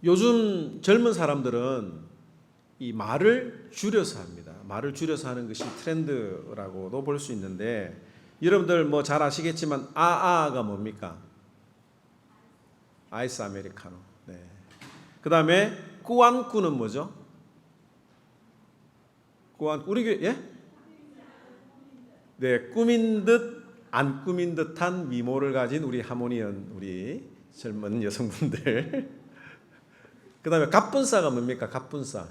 요즘 젊은 사람들은 이 말을 줄여서 합니다. 말을 줄여서 하는 것이 트렌드라고도 볼 수 있는데, 여러분들 뭐 잘 아시겠지만 아아가 뭡니까? 아이스 아메리카노. 네. 그 다음에 꾸안꾸는 뭐죠? 우리 교회 예? 네, 꾸민 듯 안 꾸민 듯한 미모를 가진 우리 하모니언, 우리 젊은 여성분들. 그 다음에 갑분싸가 뭡니까? 갑분싸.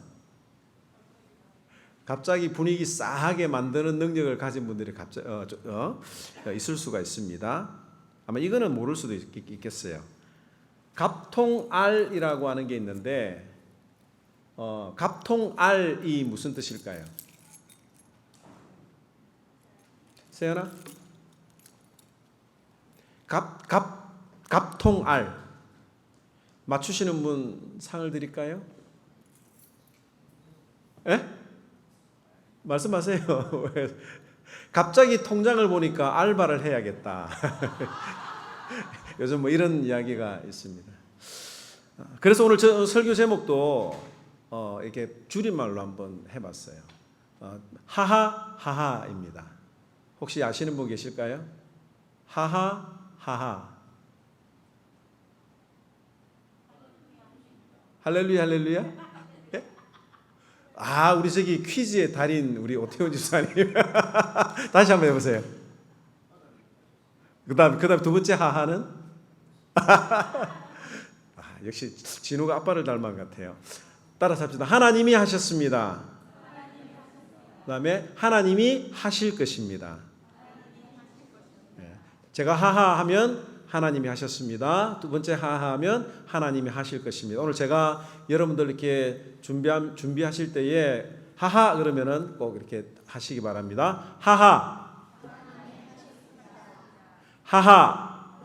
갑자기 분위기 싸하게 만드는 능력을 가진 분들이 있을 수가 있습니다. 아마 이거는 모를 수도 있겠어요. 갑통알이라고 하는 게 있는데, 갑통알이 무슨 뜻일까요? 세연아? 갑통알. 맞추시는 분 상을 드릴까요? 예? 말씀하세요. 갑자기 통장을 보니까 알바를 해야겠다. 요즘 뭐 이런 이야기가 있습니다. 그래서 오늘 설교 제목도 이렇게 줄임말로 한번 해봤어요. 하하하하입니다. 혹시 아시는 분 계실까요? 하하하하. 할렐루야 할렐루야. 우리 저기 퀴즈의 달인 우리 오태훈 집사님. 다시 한번 해보세요. 그다음 두 번째 하하는 역시 진우가 아빠를 닮은 것 같아요. 따라서 합시다. 하나님이 하셨습니다. 그다음에 하나님이 하실 것입니다. 제가 하하하면 하나님이 하셨습니다. 두 번째 하하하면 하나님이 하실 것입니다. 오늘 제가 여러분들 이렇게 준비하실 때에 하하 그러면은 꼭 이렇게 하시기 바랍니다. 하하, 하하.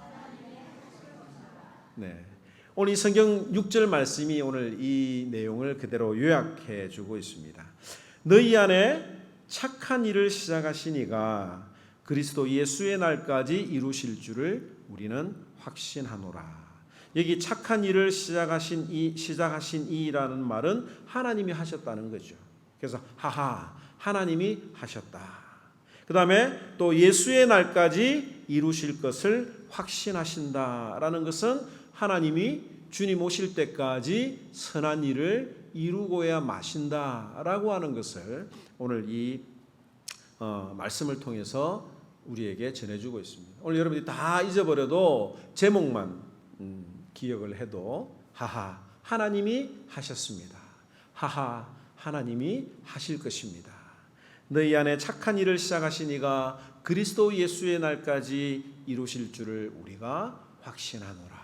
네. 오늘 이 성경 6절 말씀이 오늘 이 내용을 그대로 요약해 주고 있습니다. 너희 안에 착한 일을 시작하신 이가 그리스도 예수의 날까지 이루실 줄을 우리는 확신하노라. 여기 착한 일을 시작하신 이라는 말은 하나님이 하셨다는 거죠. 그래서 하하, 하나님이 하셨다. 그 다음에 또 예수의 날까지 이루실 것을 확신하신다라는 것은 하나님이 주님 오실 때까지 선한 일을 이루고야 마신다라고 하는 것을 오늘 이 말씀을 통해서 우리에게 전해주고 있습니다. 오늘 여러분들이 다 잊어버려도 제목만 기억을 해도 하하, 하나님이 하셨습니다. 하하, 하나님이 하실 것입니다. 너희 안에 착한 일을 시작하신 이가 그리스도 예수의 날까지 이루실 줄을 우리가 확신하노라.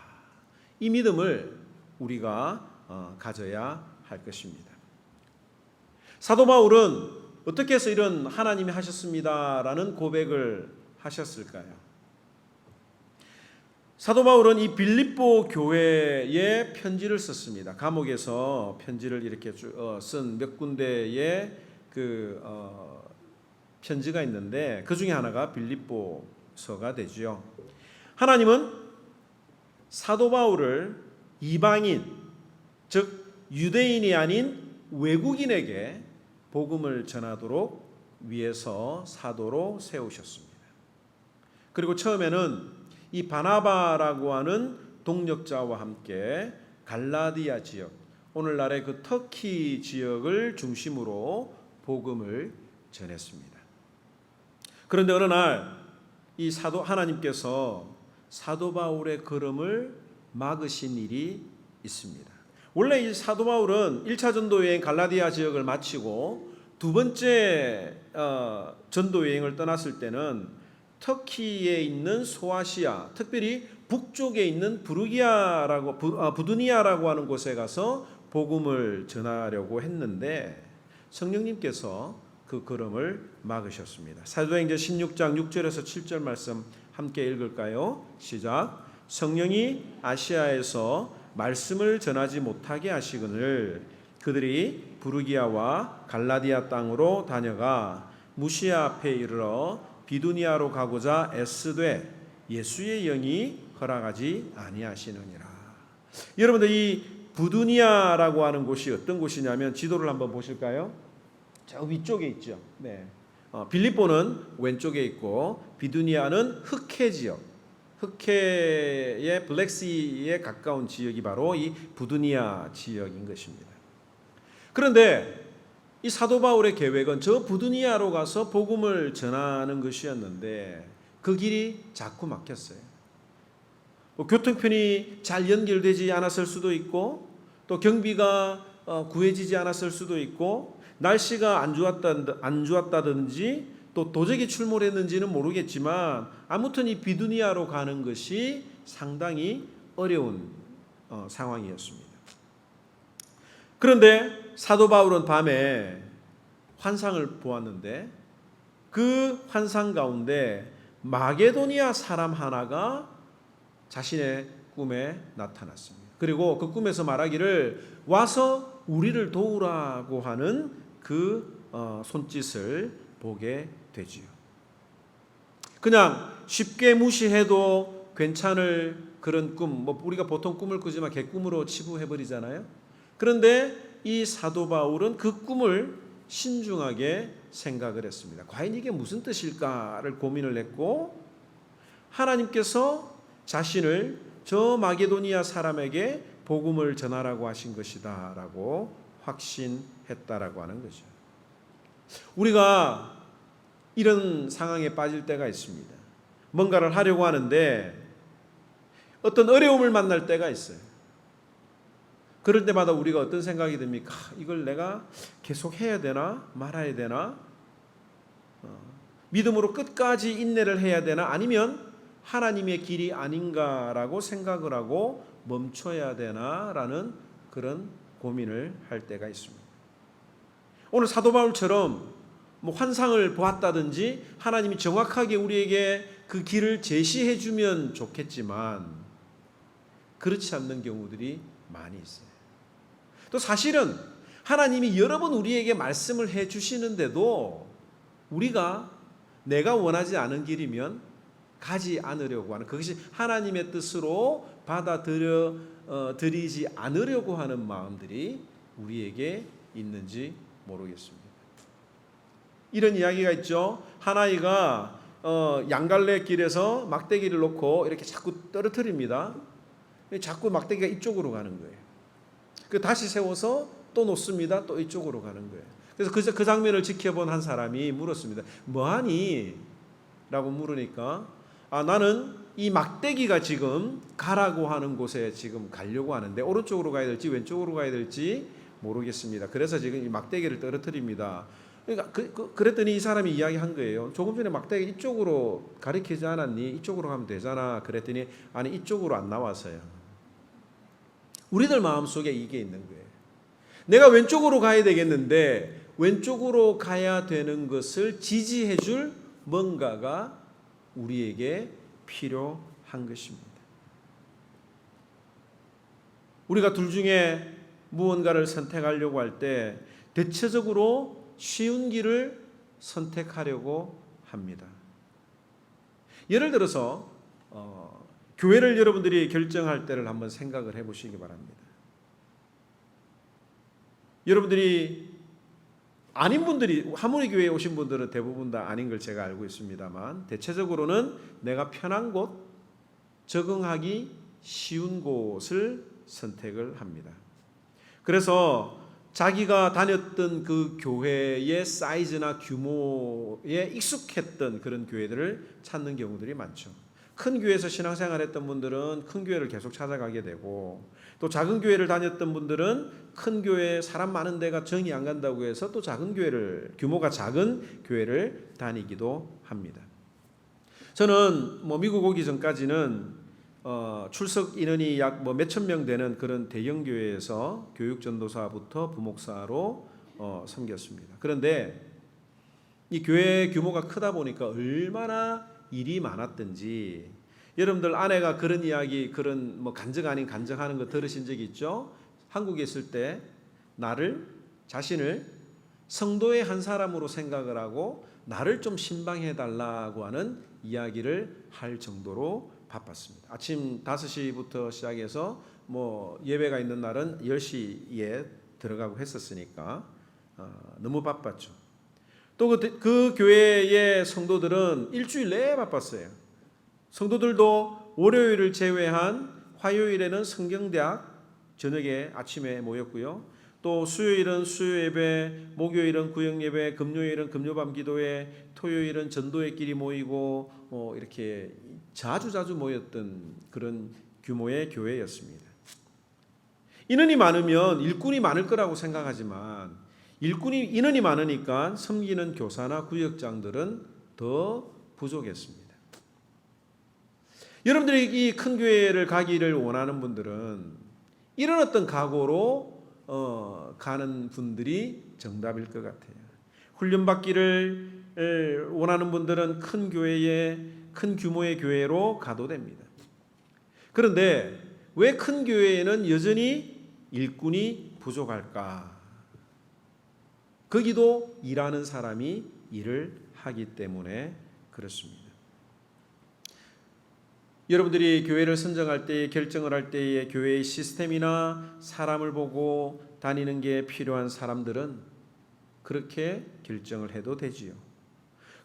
이 믿음을 우리가 가져야 할 것입니다. 사도 바울은 어떻게 해서 이런 하나님이 하셨습니다라는 고백을 하셨을까요? 사도 바울은 이 빌립보 교회에 편지를 썼습니다. 감옥에서 편지를 이렇게 쓴 몇 군데의 편지가 있는데 그 중에 하나가 빌립보서가 되죠. 하나님은 사도 바울을 이방인, 즉 유대인이 아닌 외국인에게 복음을 전하도록 위해서 사도로 세우셨습니다. 그리고 처음에는 이 바나바라고 하는 동역자와 함께 갈라디아 지역, 오늘날의 그 터키 지역을 중심으로 복음을 전했습니다. 그런데 어느 날 이 하나님께서 사도 바울의 걸음을 막으신 일이 있습니다. 원래 이 사도 바울은 1차 전도 여행 갈라디아 지역을 마치고 두 번째 전도 여행을 떠났을 때는 터키에 있는 소아시아, 특별히 북쪽에 있는 부두니아라고 하는 곳에 가서 복음을 전하려고 했는데 성령님께서 그 걸음을 막으셨습니다. 사도행전 16장 6절에서 7절 말씀 함께 읽을까요? 시작. 성령이 아시아에서 말씀을 전하지 못하게 하시거늘 그들이 부르기아와 갈라디아 땅으로 다녀가 무시아 앞에 이르러 비두니아로 가고자 애쓰되 예수의 영이 허락하지 아니하시느니라. 여러분들 이 부두니아라고 하는 곳이 어떤 곳이냐면 지도를 한번 보실까요? 저 위쪽에 있죠. 네. 빌립보는 왼쪽에 있고 비두니아는 흑해 지역, 흑해의 블랙시에 가까운 지역이 바로 이 부두니아 지역인 것입니다. 그런데 이 사도 바울의 계획은 저 부두니아로 가서 복음을 전하는 것이었는데 그 길이 자꾸 막혔어요. 교통편이 잘 연결되지 않았을 수도 있고 또 경비가 구해지지 않았을 수도 있고 날씨가 안 좋았다든지 또 도적이 출몰했는지는 모르겠지만 아무튼 이 비두니아로 가는 것이 상당히 어려운 상황이었습니다. 그런데 사도 바울은 밤에 환상을 보았는데 그 환상 가운데 마게도니아 사람 하나가 자신의 꿈에 나타났습니다. 그리고 그 꿈에서 말하기를 와서 우리를 도우라고 하는 그 손짓을 보게 되지요. 그냥 쉽게 무시해도 괜찮을 그런 꿈, 우리가 보통 꿈을 꾸지만 개꿈으로 치부해버리잖아요. 그런데 이 사도 바울은 그 꿈을 신중하게 생각을 했습니다. 과연 이게 무슨 뜻일까를 고민을 했고 하나님께서 자신을 저 마게도니아 사람에게 복음을 전하라고 하신 것이다 라고 확신했다라고 하는 거죠. 우리가 이런 상황에 빠질 때가 있습니다. 뭔가를 하려고 하는데 어떤 어려움을 만날 때가 있어요. 그럴 때마다 우리가 어떤 생각이 듭니까? 이걸 내가 계속 해야 되나 말아야 되나? 믿음으로 끝까지 인내를 해야 되나? 아니면 하나님의 길이 아닌가라고 생각을 하고 멈춰야 되나라는 그런 고민을 할 때가 있습니다. 오늘 사도 바울처럼 환상을 보았다든지 하나님이 정확하게 우리에게 그 길을 제시해 주면 좋겠지만 그렇지 않는 경우들이 많이 있어요. 또 사실은 하나님이 여러 번 우리에게 말씀을 해 주시는데도 우리가 내가 원하지 않은 길이면 가지 않으려고 하는, 그것이 하나님의 뜻으로 받아들이지 않으려고 하는 마음들이 우리에게 있는지 모르겠습니다. 이런 이야기가 있죠. 한 아이가 양갈래 길에서 막대기를 놓고 이렇게 자꾸 떨어뜨립니다. 자꾸 막대기가 이쪽으로 가는 거예요. 다시 세워서 또 놓습니다. 또 이쪽으로 가는 거예요. 그래서 그 장면을 지켜본 한 사람이 물었습니다. 뭐하니? 라고 물으니까 나는 이 막대기가 지금 가라고 하는 곳에 지금 가려고 하는데 오른쪽으로 가야 될지 왼쪽으로 가야 될지 모르겠습니다. 그래서 지금 이 막대기를 떨어뜨립니다. 그러니까 그랬더니 이 사람이 이야기한 거예요. 조금 전에 막대기 이쪽으로 가리키지 않았니? 이쪽으로 가면 되잖아. 그랬더니 아니 이쪽으로 안 나와서요. 우리들 마음속에 이게 있는 거예요. 내가 왼쪽으로 가야 되겠는데 왼쪽으로 가야 되는 것을 지지해 줄 뭔가가 우리에게 필요한 것입니다. 우리가 둘 중에 무언가를 선택하려고 할 때 대체적으로 쉬운 길을 선택하려고 합니다. 예를 들어서 교회를 여러분들이 결정할 때를 한번 생각을 해보시기 바랍니다. 여러분들이 아닌 분들이 하모니 교회에 오신 분들은 대부분 다 아닌 걸 제가 알고 있습니다만 대체적으로는 내가 편한 곳, 적응하기 쉬운 곳을 선택을 합니다. 그래서 자기가 다녔던 그 교회의 사이즈나 규모에 익숙했던 그런 교회들을 찾는 경우들이 많죠. 큰 교회에서 신앙생활했던 분들은 큰 교회를 계속 찾아가게 되고 또 작은 교회를 다녔던 분들은 큰 교회 사람 많은 데가 정이 안 간다고 해서 또 작은 교회를 규모가 작은 교회를 다니기도 합니다. 저는 미국 오기 전까지는 출석 인원이 약 몇천 명 되는 그런 대형 교회에서 교육 전도사부터 부목사로 섬겼습니다. 그런데 이 교회 규모가 크다 보니까 얼마나 일이 많았던지 여러분들 아내가 그런 이야기 그런 간증 아닌 간증하는 거 들으신 적이 있죠? 한국에 있을 때 자신을 성도의 한 사람으로 생각을 하고 나를 좀 신방해 달라고 하는 이야기를 할 정도로 바빴습니다. 아침 5시부터 시작해서 뭐 예배가 있는 날은 10시에 들어가고 했었으니까 너무 바빴죠. 또 그 교회의 성도들은 일주일 내내 바빴어요. 성도들도 월요일을 제외한 화요일에는 성경대학 저녁에 아침에 모였고요. 또 수요일은 수요예배, 목요일은 구역예배, 금요일은 금요밤 기도회, 토요일은 전도회끼리 모이고 이렇게 자주 모였던 그런 규모의 교회였습니다. 인원이 많으면 일꾼이 많을 거라고 생각하지만 인원이 많으니까 섬기는 교사나 구역장들은 더 부족했습니다. 여러분들이 이 큰 교회를 가기를 원하는 분들은 이런 어떤 각오로 가는 분들이 정답일 것 같아요. 훈련받기를 원하는 분들은 큰 교회에, 큰 규모의 교회로 가도 됩니다. 그런데 왜 큰 교회에는 여전히 일꾼이 부족할까? 거기도 일하는 사람이 일을 하기 때문에 그렇습니다. 여러분들이 교회를 선정할 때, 결정을 할 때의 교회의 시스템이나 사람을 보고 다니는 게 필요한 사람들은 그렇게 결정을 해도 되지요.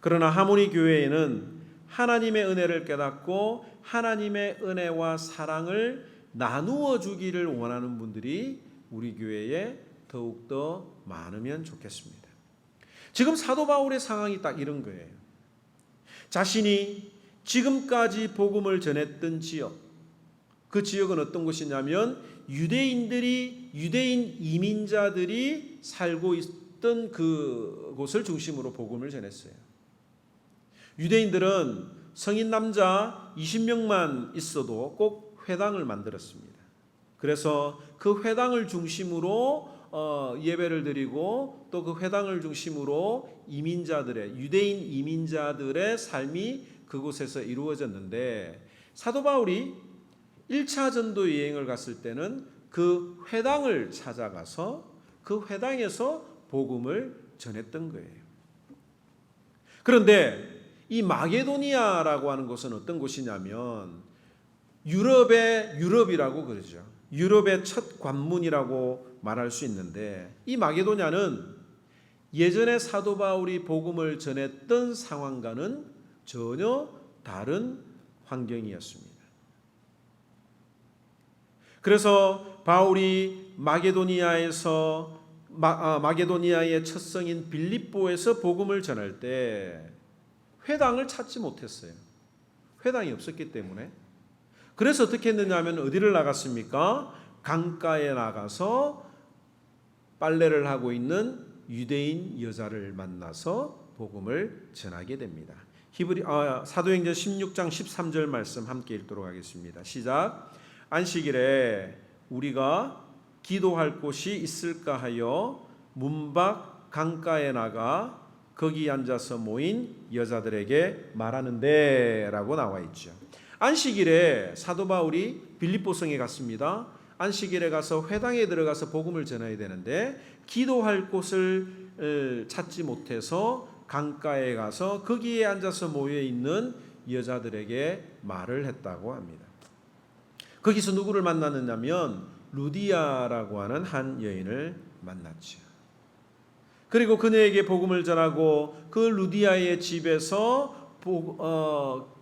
그러나 하모니 교회에는 하나님의 은혜를 깨닫고 하나님의 은혜와 사랑을 나누어 주기를 원하는 분들이 우리 교회에 더욱더 많으면 좋겠습니다. 지금 사도 바울의 상황이 딱 이런 거예요. 자신이 지금까지 복음을 전했던 지역, 그 지역은 어떤 곳이냐면 유대인 이민자들이 살고 있던 그곳을 중심으로 복음을 전했어요. 유대인들은 성인 남자 20명만 있어도 꼭 회당을 만들었습니다. 그래서 그 회당을 중심으로 예배를 드리고 또 그 회당을 중심으로 유대인 이민자들의 삶이 그곳에서 이루어졌는데, 사도 바울이 1차 전도 여행을 갔을 때는 그 회당을 찾아가서 그 회당에서 복음을 전했던 거예요. 그런데 이 마게도니아라고 하는 곳은 어떤 곳이냐면 유럽이라고 그러죠. 유럽의 첫 관문이라고 말할 수 있는데, 이 마게도냐는 예전에 사도 바울이 복음을 전했던 상황과는 전혀 다른 환경이었습니다. 그래서 바울이 마게도니아의 첫 성인 빌립보에서 복음을 전할 때 회당을 찾지 못했어요. 회당이 없었기 때문에. 그래서 어떻게 했느냐 하면 어디를 나갔습니까? 강가에 나가서 빨래를 하고 있는 유대인 여자를 만나서 복음을 전하게 됩니다. 사도행전 16장 13절 말씀 함께 읽도록 하겠습니다. 시작. 안식일에 우리가 기도할 곳이 있을까 하여 문밖 강가에 나가 거기 앉아서 모인 여자들에게 말하는데 라고 나와 있죠. 안식일에 사도 바울이 빌립보성에 갔습니다. 안식일에 가서 회당에 들어가서 복음을 전해야 되는데 기도할 곳을 찾지 못해서 강가에 가서 거기에 앉아서 모여있는 여자들에게 말을 했다고 합니다. 거기서 누구를 만났느냐면 루디아라고 하는 한 여인을 만났죠. 그리고 그녀에게 복음을 전하고 그 루디아의 집에서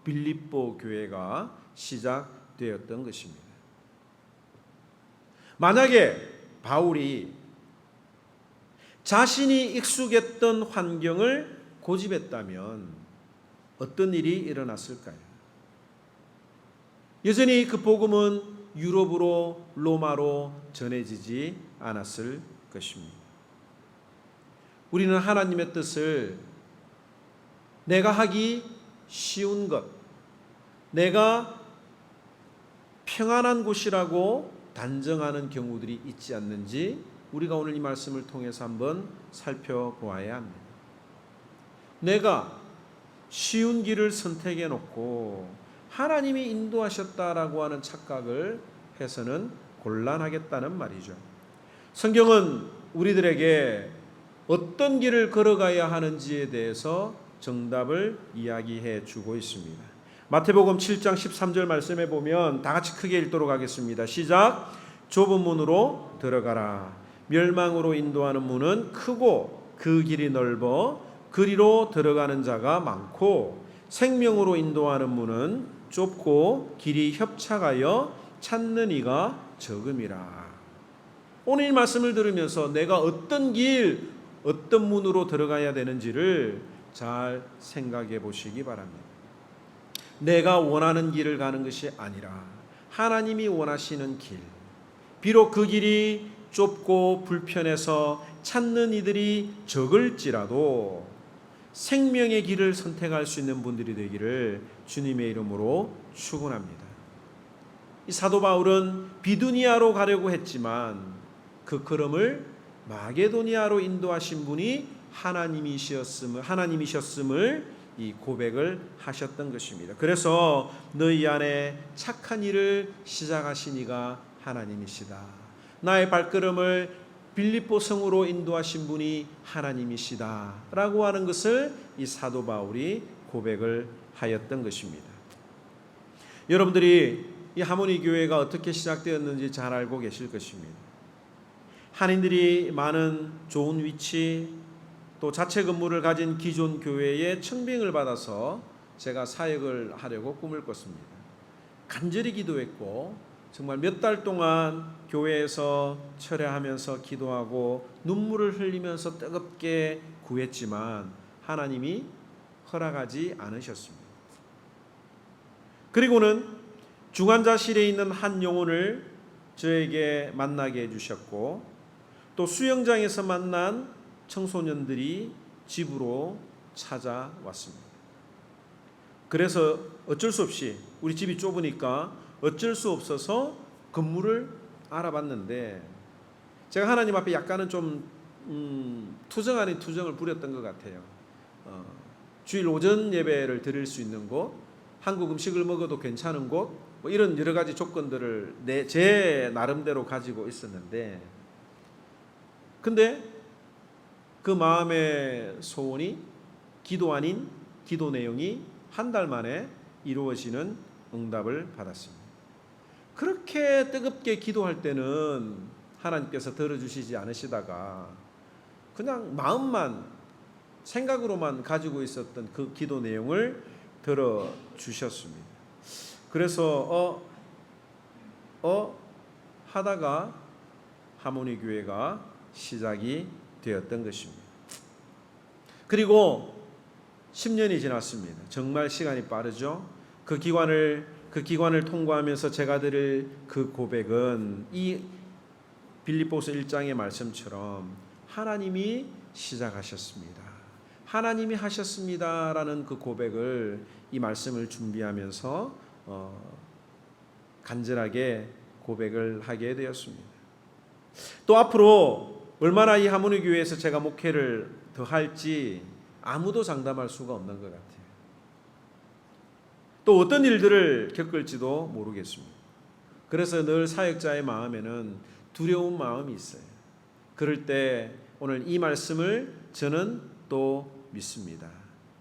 빌립보 교회가 시작되었던 것입니다. 만약에 바울이 자신이 익숙했던 환경을 고집했다면 어떤 일이 일어났을까요? 여전히 그 복음은 유럽으로, 로마로 전해지지 않았을 것입니다. 우리는 하나님의 뜻을 내가 하기 쉬운 것, 내가 평안한 곳이라고 단정하는 경우들이 있지 않는지 우리가 오늘 이 말씀을 통해서 한번 살펴보아야 합니다. 내가 쉬운 길을 선택해 놓고 하나님이 인도하셨다라고 하는 착각을 해서는 곤란하겠다는 말이죠. 성경은 우리들에게 어떤 길을 걸어가야 하는지에 대해서 정답을 이야기해 주고 있습니다. 마태복음 7장 13절 말씀에 보면 다 같이 크게 읽도록 하겠습니다. 시작. 좁은 문으로 들어가라. 멸망으로 인도하는 문은 크고 그 길이 넓어 그리로 들어가는 자가 많고 생명으로 인도하는 문은 좁고 길이 협착하여 찾는 이가 적음이라. 오늘 이 말씀을 들으면서 내가 어떤 길, 어떤 문으로 들어가야 되는지를 잘 생각해 보시기 바랍니다. 내가 원하는 길을 가는 것이 아니라 하나님이 원하시는 길, 비록 그 길이 좁고 불편해서 찾는 이들이 적을지라도 생명의 길을 선택할 수 있는 분들이 되기를 주님의 이름으로 축원합니다. 이 사도 바울은 비두니아로 가려고 했지만 그 걸음을 마게도니아로 인도하신 분이 하나님이셨음을 이 고백을 하셨던 것입니다. 그래서 너희 안에 착한 일을 시작하신 이가 하나님이시다. 나의 발걸음을 빌립보 성으로 인도하신 분이 하나님이시다 라고 하는 것을 이 사도 바울이 고백을 하였던 것입니다. 여러분들이 이 하모니 교회가 어떻게 시작되었는지 잘 알고 계실 것입니다. 한인들이 많은 좋은 위치 또 자체 건물을 가진 기존 교회에 청빙을 받아서 제가 사역을 하려고 꿈을 꿨습니다. 간절히 기도했고 정말 몇 달 동안 교회에서 철야하면서 기도하고 눈물을 흘리면서 뜨겁게 구했지만 하나님이 허락하지 않으셨습니다. 그리고는 중환자실에 있는 한 영혼을 저에게 만나게 해주셨고 또 수영장에서 만난 청소년들이 집으로 찾아왔습니다. 그래서 어쩔 수 없이 우리 집이 좁으니까 어쩔 수 없어서 건물을 알아봤는데 제가 하나님 앞에 약간은 좀 투정 아닌 투정을 부렸던 것 같아요. 주일 오전 예배를 드릴 수 있는 곳, 한국 음식을 먹어도 괜찮은 곳, 뭐 이런 여러 가지 조건들을 제 나름대로 가지고 있었는데 근데 그 마음의 소원이 기도 아닌 기도 내용이 한 달 만에 이루어지는 응답을 받았습니다. 그렇게 뜨겁게 기도할 때는 하나님께서 들어주시지 않으시다가 그냥 마음만 생각으로만 가지고 있었던 그 기도 내용을 들어주셨습니다. 그래서 하다가 하모니 교회가 시작이 되었던 것입니다. 그리고 10년이 지났습니다. 정말 시간이 빠르죠. 그 기관을 통과하면서 제가 드릴 그 고백은 이 빌립보서 1장의 말씀처럼 하나님이 시작하셨습니다. 하나님이 하셨습니다라는 그 고백을 이 말씀을 준비하면서 간절하게 고백을 하게 되었습니다. 또 앞으로 얼마나 이 하모니 교회에서 제가 목회를 더 할지 아무도 장담할 수가 없는 것 같아요. 또 어떤 일들을 겪을지도 모르겠습니다. 그래서 늘 사역자의 마음에는 두려운 마음이 있어요. 그럴 때 오늘 이 말씀을 저는 또 믿습니다.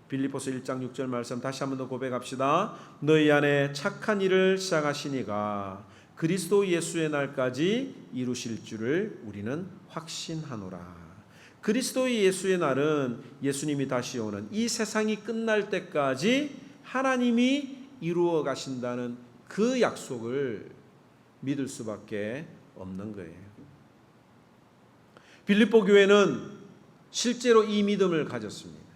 빌립보서 1장 6절 말씀 다시 한번 더 고백합시다. 너희 안에 착한 일을 시작하시니가 그리스도 예수의 날까지 이루실 줄을 우리는 확신하노라. 그리스도 예수의 날은 예수님이 다시 오는 이 세상이 끝날 때까지 하나님이 이루어 가신다는 그 약속을 믿을 수밖에 없는 거예요. 빌립보 교회는 실제로 이 믿음을 가졌습니다.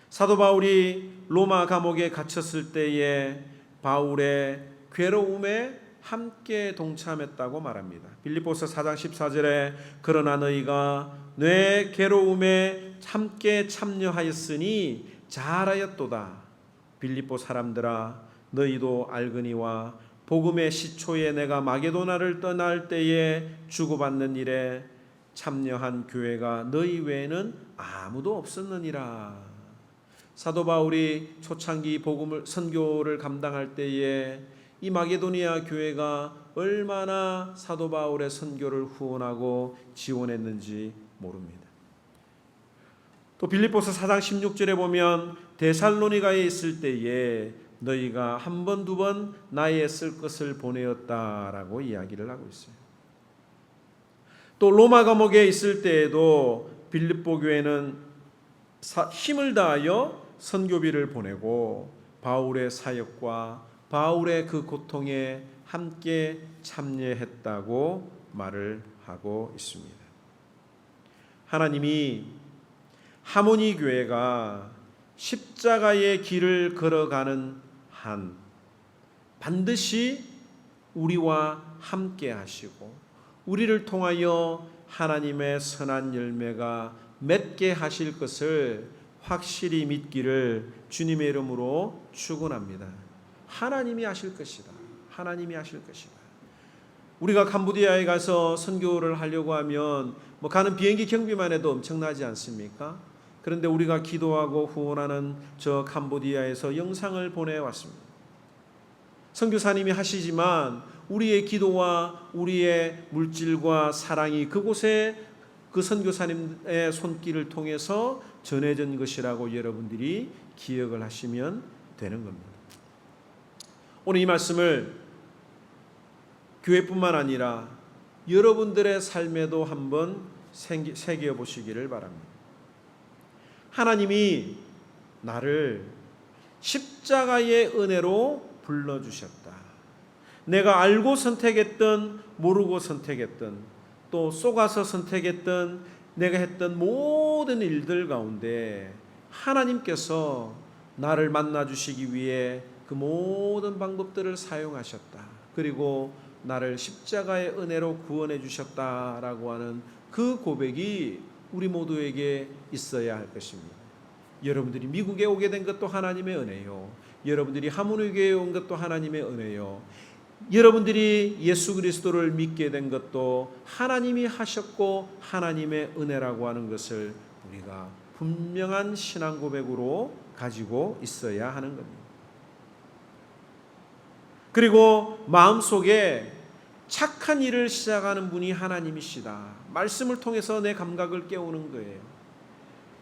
사도 바울이 로마 감옥에 갇혔을 때에 바울의 괴로움에 함께 동참했다고 말합니다. 빌립보서 4장 14절에 그러나 너희가 내 괴로움에 함께 참여하였으니 잘하였도다. 빌립보 사람들아 너희도 알거니와 복음의 시초에 내가 마게도나를 떠날 때에 주고받는 일에 참여한 교회가 너희 외에는 아무도 없었느니라. 사도 바울이 초창기 복음을 선교를 감당할 때에 이 마게도니아 교회가 얼마나 사도 바울의 선교를 후원하고 지원했는지 모릅니다. 또 빌립보서 4장 16절에 보면 데살로니가에 있을 때에 너희가 한 번 두 번 나의 쓸 것을 보내었다라고 이야기를 하고 있어요. 또 로마 감옥에 있을 때에도 빌립보 교회는 힘을 다하여 선교비를 보내고 바울의 사역과 바울의 그 고통에 함께 참여했다고 말을 하고 있습니다. 하나님이 하모니 교회가 십자가의 길을 걸어가는 한 반드시 우리와 함께 하시고 우리를 통하여 하나님의 선한 열매가 맺게 하실 것을 확실히 믿기를 주님의 이름으로 축원합니다. 하나님이 하실 것이다. 하나님이 하실 것이다. 우리가 캄보디아에 가서 선교를 하려고 하면 가는 비행기 경비만 해도 엄청나지 않습니까? 그런데 우리가 기도하고 후원하는 저 캄보디아에서 영상을 보내왔습니다. 선교사님이 하시지만 우리의 기도와 우리의 물질과 사랑이 그곳에 그 선교사님의 손길을 통해서 전해진 것이라고 여러분들이 기억을 하시면 되는 겁니다. 오늘 이 말씀을 교회뿐만 아니라 여러분들의 삶에도 한번 새겨보시기를 바랍니다. 하나님이 나를 십자가의 은혜로 불러주셨다. 내가 알고 선택했던 모르고 선택했던 또 속아서 선택했던 내가 했던 모든 일들 가운데 하나님께서 나를 만나주시기 위해 그 모든 방법들을 사용하셨다. 그리고 나를 십자가의 은혜로 구원해 주셨다라고 하는 그 고백이 우리 모두에게 있어야 할 것입니다. 여러분들이 미국에 오게 된 것도 하나님의 은혜요. 여러분들이 하모니 교회에 온 것도 하나님의 은혜요. 여러분들이 예수 그리스도를 믿게 된 것도 하나님이 하셨고 하나님의 은혜라고 하는 것을 우리가 분명한 신앙 고백으로 가지고 있어야 하는 겁니다. 그리고 마음속에 착한 일을 시작하는 분이 하나님이시다. 말씀을 통해서 내 감각을 깨우는 거예요.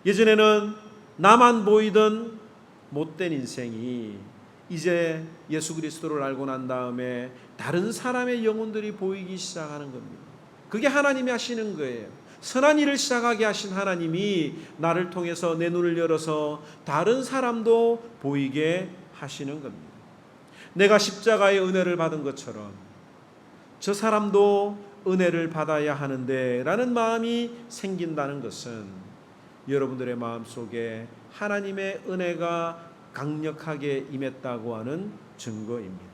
예전에는 나만 보이던 못된 인생이 이제 예수 그리스도를 알고 난 다음에 다른 사람의 영혼들이 보이기 시작하는 겁니다. 그게 하나님이 하시는 거예요. 선한 일을 시작하게 하신 하나님이 나를 통해서 내 눈을 열어서 다른 사람도 보이게 하시는 겁니다. 내가 십자가의 은혜를 받은 것처럼 저 사람도 은혜를 받아야 하는데 라는 마음이 생긴다는 것은 여러분들의 마음속에 하나님의 은혜가 강력하게 임했다고 하는 증거입니다.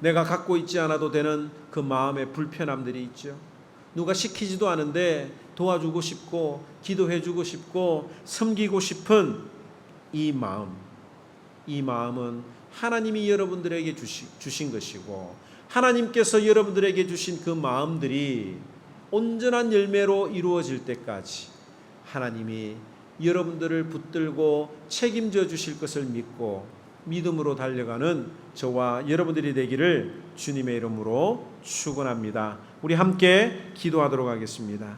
내가 갖고 있지 않아도 되는 그 마음의 불편함들이 있죠. 누가 시키지도 않은데 도와주고 싶고 기도해주고 싶고 섬기고 싶은 이 마음은 하나님이 여러분들에게 주신 것이고 하나님께서 여러분들에게 주신 그 마음들이 온전한 열매로 이루어질 때까지 하나님이 여러분들을 붙들고 책임져 주실 것을 믿고 믿음으로 달려가는 저와 여러분들이 되기를 주님의 이름으로 축원합니다. 우리 함께 기도하도록 하겠습니다.